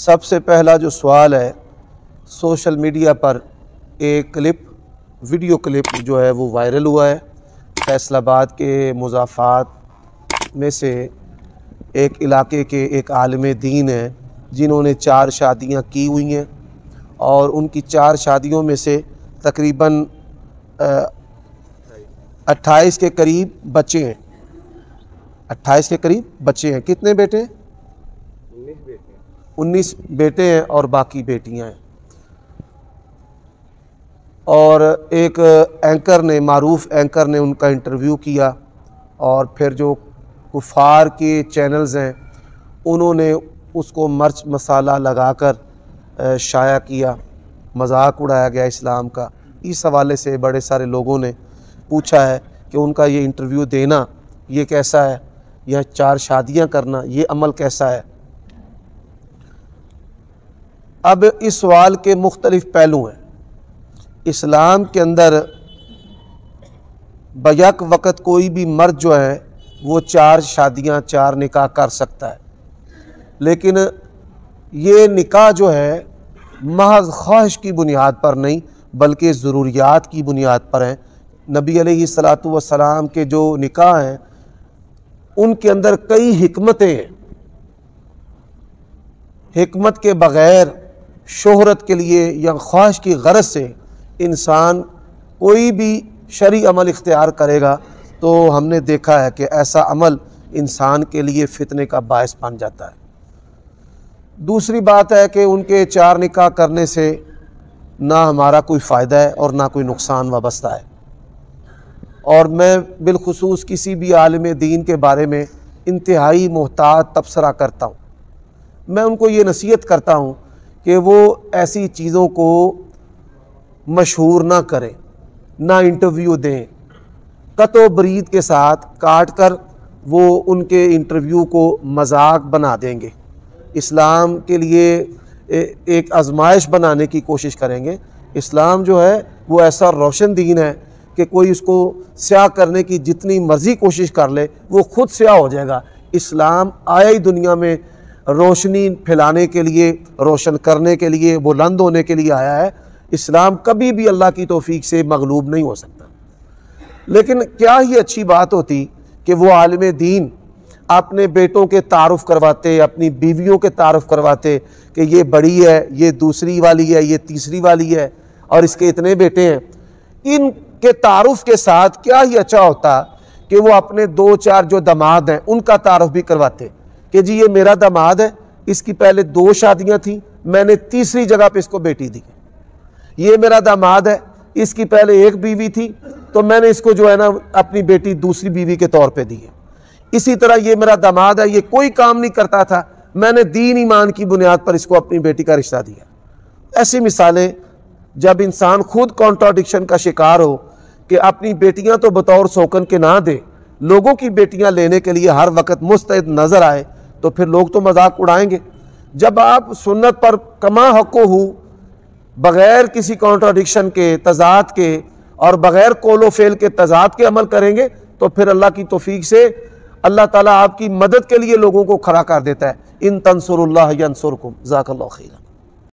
سب سے پہلا جو سوال ہے، سوشل میڈیا پر ایک ویڈیو کلپ جو ہے وہ وائرل ہوا ہے۔ فیصل آباد کے مضافات میں سے ایک علاقے کے ایک عالم دین ہیں جنہوں نے 4 شادیاں کی ہوئی ہیں، اور ان کی 4 شادیوں میں سے تقریباً 28 کے قریب بچے ہیں۔ 28 کے قریب بچے ہیں۔ کتنے بیٹے ہیں؟ 19 بیٹے ہیں اور باقی بیٹیاں ہیں۔ اور ایک اینکر نے، معروف اینکر نے ان کا انٹرویو کیا، اور پھر جو کفار کے چینلز ہیں انہوں نے اس کو مرچ مسالہ لگا کر شائع کیا، مذاق اڑایا گیا اسلام کا۔ اس حوالے سے بڑے سارے لوگوں نے پوچھا ہے کہ ان کا یہ انٹرویو دینا یہ کیسا ہے، یا 4 شادیاں کرنا یہ عمل کیسا ہے۔ اب اس سوال کے مختلف پہلو ہیں۔ اسلام کے اندر بیک وقت کوئی بھی مرد جو ہے وہ 4 شادیاں 4 نکاح کر سکتا ہے، لیکن یہ نکاح جو ہے محض خواہش کی بنیاد پر نہیں بلکہ ضروریات کی بنیاد پر ہیں۔ نبی علیہ الصلوۃ والسلام کے جو نکاح ہیں ان کے اندر کئی حکمتیں ہیں۔ حکمت کے بغیر شہرت کے لیے یا خواہش کی غرض سے انسان کوئی بھی شرعی عمل اختیار کرے گا تو ہم نے دیکھا ہے کہ ایسا عمل انسان کے لیے فتنے کا باعث بن جاتا ہے۔ دوسری بات ہے کہ ان کے 4 نکاح کرنے سے نہ ہمارا کوئی فائدہ ہے اور نہ کوئی نقصان وابستہ ہے، اور میں بالخصوص کسی بھی عالم دین کے بارے میں انتہائی محتاط تبصرہ کرتا ہوں۔ میں ان کو یہ نصیحت کرتا ہوں کہ وہ ایسی چیزوں کو مشہور نہ کریں، نہ انٹرویو دیں، قطع و برید کے ساتھ کاٹ کر وہ ان کے انٹرویو کو مذاق بنا دیں گے، اسلام کے لیے ایک آزمائش بنانے کی کوشش کریں گے۔ اسلام جو ہے وہ ایسا روشن دین ہے کہ کوئی اس کو سیاہ کرنے کی جتنی مرضی کوشش کر لے وہ خود سیاہ ہو جائے گا۔ اسلام آیا ہی دنیا میں روشنی پھیلانے کے لیے، روشن کرنے کے لیے، بلند ہونے کے لیے آیا ہے۔ اسلام کبھی بھی اللہ کی توفیق سے مغلوب نہیں ہو سکتا۔ لیکن کیا ہی اچھی بات ہوتی کہ وہ عالم دین اپنے بیٹوں کے تعارف کرواتے، اپنی بیویوں کے تعارف کرواتے کہ یہ بڑی ہے، یہ دوسری والی ہے، یہ تیسری والی ہے، اور اس کے اتنے بیٹے ہیں۔ ان کے تعارف کے ساتھ کیا ہی اچھا ہوتا کہ وہ اپنے 2-4 جو داماد ہیں ان کا تعارف بھی کرواتے کہ جی یہ میرا داماد ہے، اس کی پہلے 2 شادیاں تھیں، میں نے تیسری جگہ پہ اس کو بیٹی دی۔ یہ میرا داماد ہے، اس کی پہلے 1 بیوی تھی تو میں نے اس کو جو ہے نا اپنی بیٹی دوسری بیوی کے طور پہ دی ہے۔ اسی طرح یہ میرا داماد ہے، یہ کوئی کام نہیں کرتا تھا، میں نے دین ایمان کی بنیاد پر اس کو اپنی بیٹی کا رشتہ دیا۔ ایسی مثالیں جب انسان خود کانٹراڈکشن کا شکار ہو کہ اپنی بیٹیاں تو بطور سوکن کے نہ دے، لوگوں کی بیٹیاں لینے کے لیے ہر وقت مستعد نظر آئے، تو پھر لوگ تو مذاق اڑائیں گے۔ جب آپ سنت پر کما حقو ہو، بغیر کسی کانٹراڈکشن کے، تضاد کے، اور بغیر قول و فعل کے تضاد کے عمل کریں گے تو پھر اللہ کی توفیق سے اللہ تعالیٰ آپ کی مدد کے لیے لوگوں کو کھڑا کر دیتا ہے۔ ان تنصروا اللہ ینصرکم، جزاک اللہ خیر۔